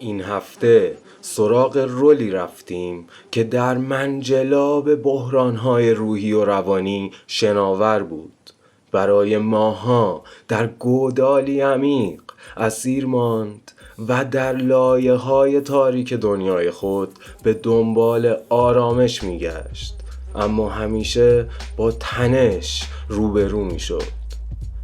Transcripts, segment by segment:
این هفته سراغ رولی رفتیم که در منجلاب بحران‌های روحی و روانی شناور بود. برای ماها در گودالی عمیق اسیر ماند و در لایه‌های تاریک دنیای خود به دنبال آرامش می‌گشت، اما همیشه با تنش روبرو می‌شد.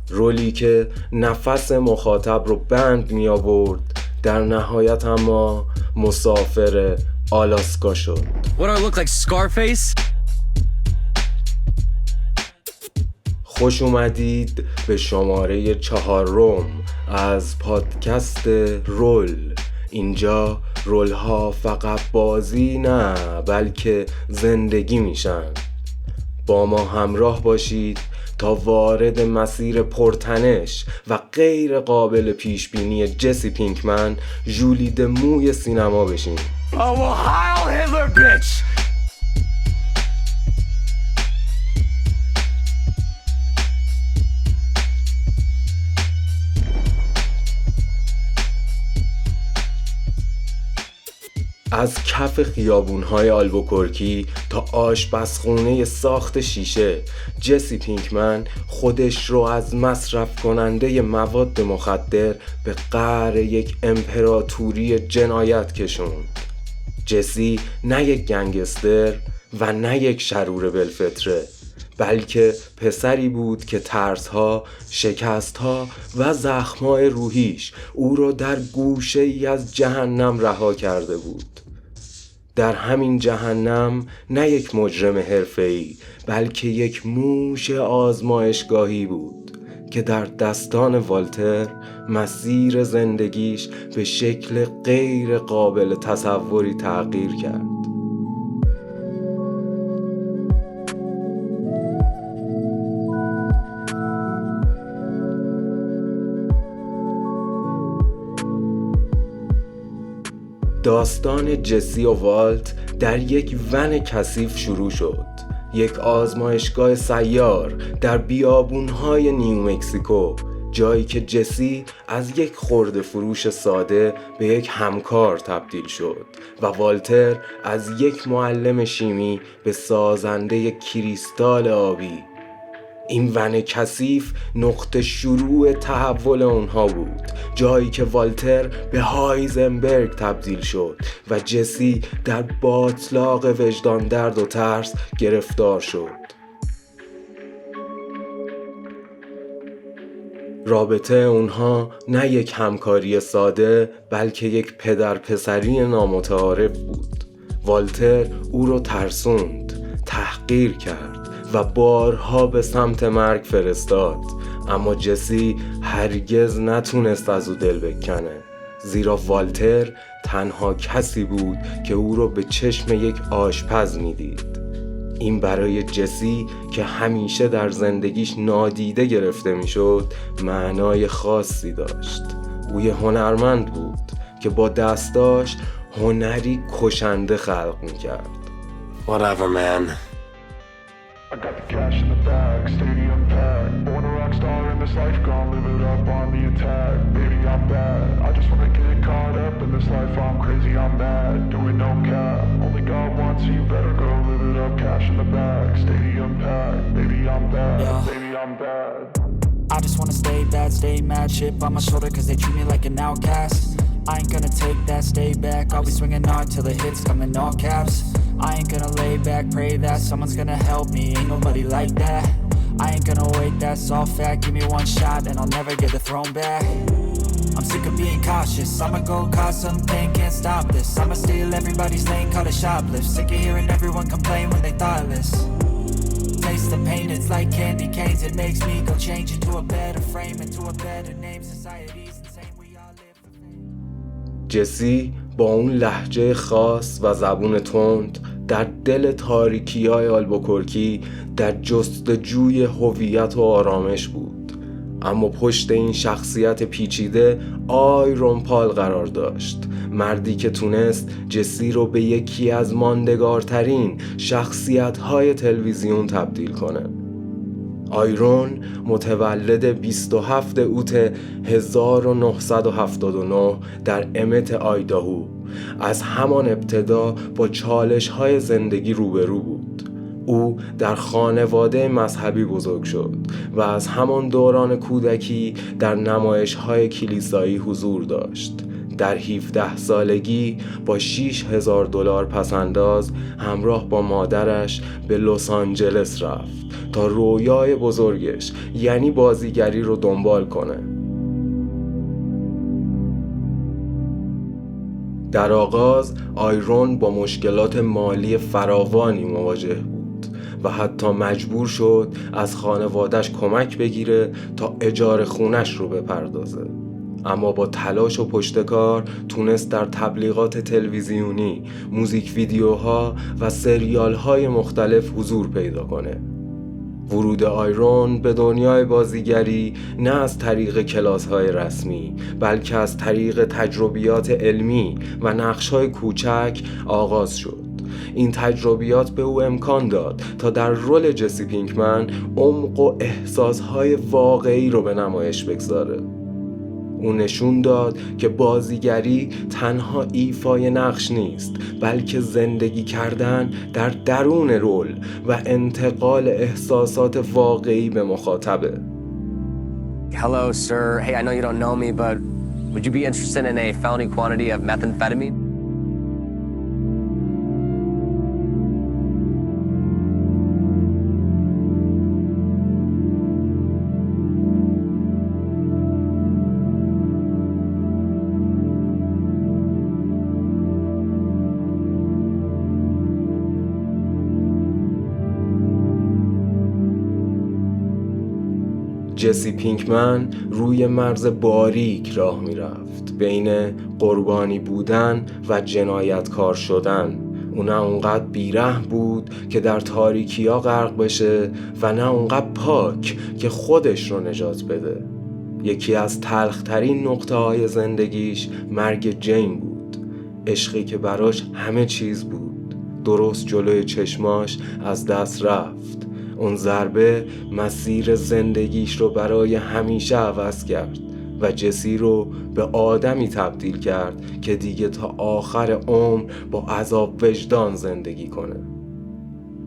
رولی که نفس مخاطب رو بند می آورد، در نهایت اما مسافر آلاسکا شد. What do I look like, Scarface? خوش اومدید به شماره 4 از پادکست رول. اینجا رول ها فقط بازی نه بلکه زندگی میشن. با ما همراه باشید تا وارد مسیر پرتنش و غیر قابل پیش بینی جسی پینکمن، ژولید موی سینما بشیم. Oh, well, Heil Hitler, bitch! از کف خیابون‌های آلبوکورکی تا آشپزخونه ساخت شیشه، جسی پینکمن خودش رو از مصرف کننده مواد مخدر به قعر یک امپراتوری جنایت کشوند. جسی نه یک گنگستر و نه یک شرور بالفطره، بلکه پسری بود که ترس‌ها، شکست‌ها و زخم‌های روحیش او را در گوشه‌ای از جهنم رها کرده بود. در همین جهنم نه یک مجرم حرفه‌ای بلکه یک موش آزمایشگاهی بود که در دستان والتر مسیر زندگیش به شکل غیر قابل تصوری تغییر کرد. داستان جسی و والت در یک ون کثیف شروع شد. یک آزمایشگاه سیار در بیابون‌های نیومکسیکو، جایی که جسی از یک خرده فروش ساده به یک همکار تبدیل شد و والتر از یک معلم شیمی به سازنده کریستال آبی. این ون کثیف نقطه شروع تحول اونها بود، جایی که والتر به هایزنبرگ تبدیل شد و جسی در باطلاق وجدان درد و ترس گرفتار شد. رابطه اونها نه یک همکاری ساده بلکه یک پدر پسری نامتعارف بود. والتر او رو ترسوند، تحقیر کرد و بارها به سمت مرگ فرستاد، اما جسی هرگز نتونست از او دل بکنه، زیرا والتر تنها کسی بود که او رو به چشم یک آشپز میدید. این برای جسی که همیشه در زندگیش نادیده گرفته میشد معنای خاصی داشت. او یه هنرمند بود که با دستاش هنری کشنده خلق میکرد. Whatever, man. I got the cash in the bag, stadium packed. Born a rock star in this life, gon' live it up on the attack. Baby, I'm bad, I just wanna get caught up in this life. I'm crazy, I'm mad, doing no cap. Only God wants you, better go live it up. Cash in the bag, stadium packed. Baby, I'm bad, baby, I'm bad. I just wanna stay bad, stay mad. Chip on my shoulder cause they treat me like an outcast. I ain't gonna take that, stay back. I'll be swinging hard till the hits come in all caps. I ain't gonna lay back, pray that someone's gonna help me. Ain't nobody like that. I ain't gonna wait, that's all fact. Give me one shot and I'll never get the throne back. I'm sick of being cautious, I'ma go cause some pain, can't stop this. I'ma steal everybody's lane, call it shoplift. Sick of hearing everyone complain when they thoughtless. Taste the pain, it's like candy canes. It makes me go change into a better frame, into a better name. Society's insane, we all live for fame. جسی با اون لهجه خاص و زبون تند در دل تاریکی‌های آلبوکورکی در جستجوی هویت و آرامش بود، اما پشت این شخصیت پیچیده آیرون پال قرار داشت، مردی که تونست جسی رو به یکی از ماندگارترین شخصیت‌های تلویزیون تبدیل کنه. آیرون متولد 27 اوت 1979 در امت آیداهو از همان ابتدا با چالش‌های زندگی روبرو بود. او در خانواده مذهبی بزرگ شد و از همان دوران کودکی در نمایش‌های کلیسایی حضور داشت. در 17 سالگی با $6,000 پسنداز همراه با مادرش به لس آنجلس رفت تا رویای بزرگش یعنی بازیگری رو دنبال کنه. در آغاز آیرون با مشکلات مالی فراوانی مواجه بود و حتی مجبور شد از خانوادش کمک بگیره تا اجاره خونش رو بپردازه. اما با تلاش و پشتکار تونست در تبلیغات تلویزیونی، موزیک ویدیوها و سریال‌های مختلف حضور پیدا کنه. ورود آیرون به دنیای بازیگری نه از طریق کلاس‌های رسمی بلکه از طریق تجربیات علمی و نقش‌های کوچک آغاز شد. این تجربیات به او امکان داد تا در رول جسی پینکمن عمق و احساس‌های واقعی رو به نمایش بگذاره. او نشون داد که بازیگری تنها ایفای نقش نیست بلکه زندگی کردن در درون رول و انتقال احساسات واقعی به مخاطبه. Hello, sir. Hey, I know you don't know me, but would you be interested in a felony quantity of methamphetamine? جسی پینکمن روی مرز باریک راه می رفت بین قربانی بودن و جنایتکار شدن. او نه اونقدر بیرحم بود که در تاریکی‌ها غرق بشه و نه اونقدر پاک که خودش رو نجات بده. یکی از تلخ‌ترین نقطه‌های زندگیش مرگ جین بود، عشقی که براش همه چیز بود. درست جلوی چشماش از دست رفت. اون ضربه مسیر زندگیش رو برای همیشه عوض کرد و جسی رو به آدمی تبدیل کرد که دیگه تا آخر عمر با عذاب وجدان زندگی کنه.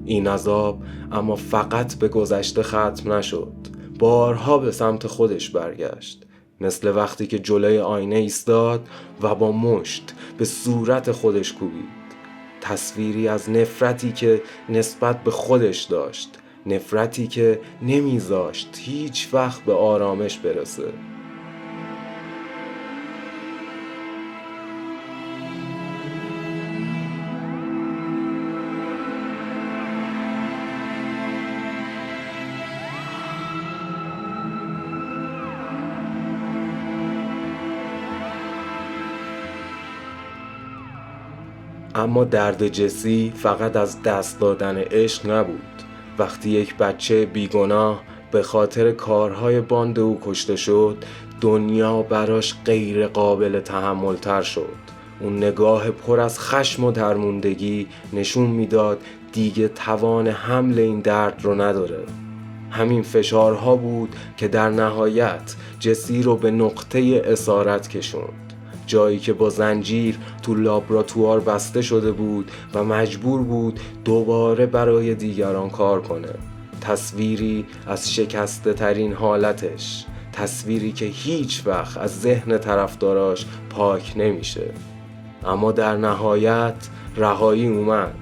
این عذاب اما فقط به گذشته ختم نشد، بارها به سمت خودش برگشت، مثل وقتی که جلوی آینه ایستاد و با مشت به صورت خودش کوبید. تصویری از نفرتی که نسبت به خودش داشت، نفرتی که نمیذاشت هیچ وقت به آرامش برسه. اما درد جسی فقط از دست دادن عشق نبود. وقتی یک بچه بیگناه به خاطر کارهای باند او کشته شد، دنیا براش غیر قابل تحمل تر شد. اون نگاه پر از خشم و درموندگی نشون میداد دیگه توان حمل این درد رو نداره. همین فشارها بود که در نهایت جسی رو به نقطه اسارت کشوند، جایی که با زنجیر تو لابراتوار بسته شده بود و مجبور بود دوباره برای دیگران کار کنه. تصویری از شکسته ترین حالتش، تصویری که هیچ وقت از ذهن طرفداراش پاک نمیشه. اما در نهایت رهایی اومد.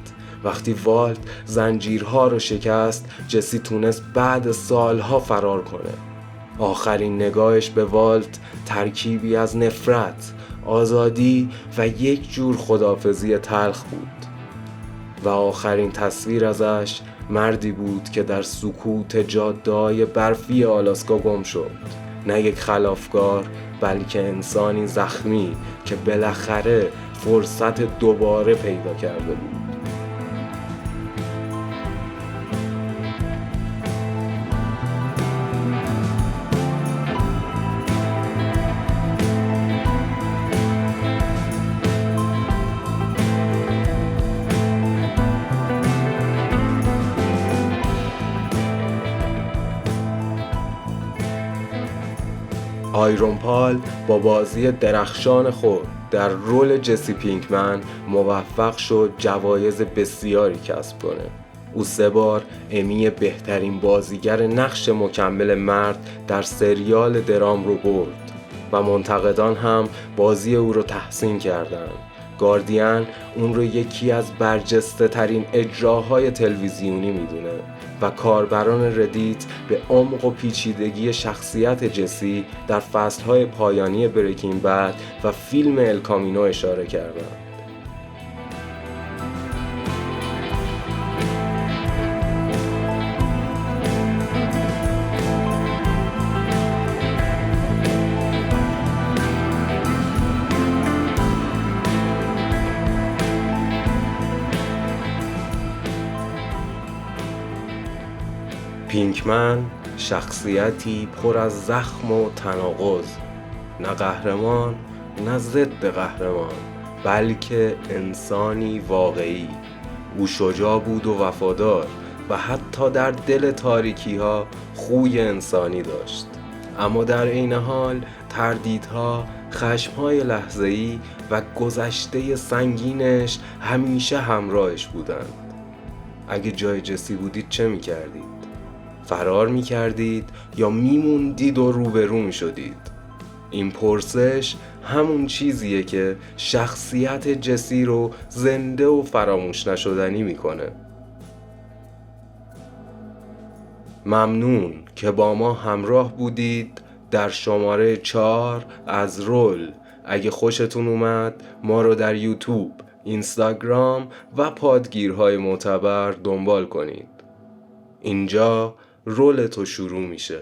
وقتی والت زنجیرها رو شکست، جسی تونست بعد سالها فرار کنه. آخرین نگاهش به والت ترکیبی از نفرت، آزادی و یک جور خداحافظی تلخ بود. و آخرین تصویر ازش مردی بود که در سکوت جاده‌های برفی آلاسکا گم شد. نه یک خلافکار بلکه انسانی زخمی که بالاخره فرصت دوباره پیدا کرده بود. آیرون پال با بازی درخشان خود در رول جسی پینکمن موفق شد جوایز بسیاری کسب کنه. او 3 بار امی بهترین بازیگر نقش مکمل مرد در سریال درام رو برد و منتقدان هم بازی او رو تحسین کردند. گاردین اون رو یکی از برجسته ترین اجراهای تلویزیونی میدونه و کاربران ردیت به عمق و پیچیدگی شخصیت جسی در فصلهای پایانی بریکینگ بد و فیلم الکامینو اشاره کردند. پینکمن شخصیتی پر از زخم و تناقض، نه قهرمان نه ضد قهرمان، بلکه انسانی واقعی. او شجاع بود و وفادار و حتی در دل تاریکی ها خوی انسانی داشت، اما در عین حال تردیدها، خشمهای لحظه‌ای و گذشته سنگینش همیشه همراهش بودند. اگه جای جسی بودید چه می‌کردید؟ فرار می‌کردید یا می‌موندید و روبرو می‌شدید؟ این پرسش همون چیزیه که شخصیت جسی رو زنده و فراموش نشدنی می‌کنه. ممنون که با ما همراه بودید در شماره 4 از رول. اگه خوشتون اومد ما رو در یوتیوب، اینستاگرام و پادگیرهای معتبر دنبال کنید. اینجا رول تو شروع میشه.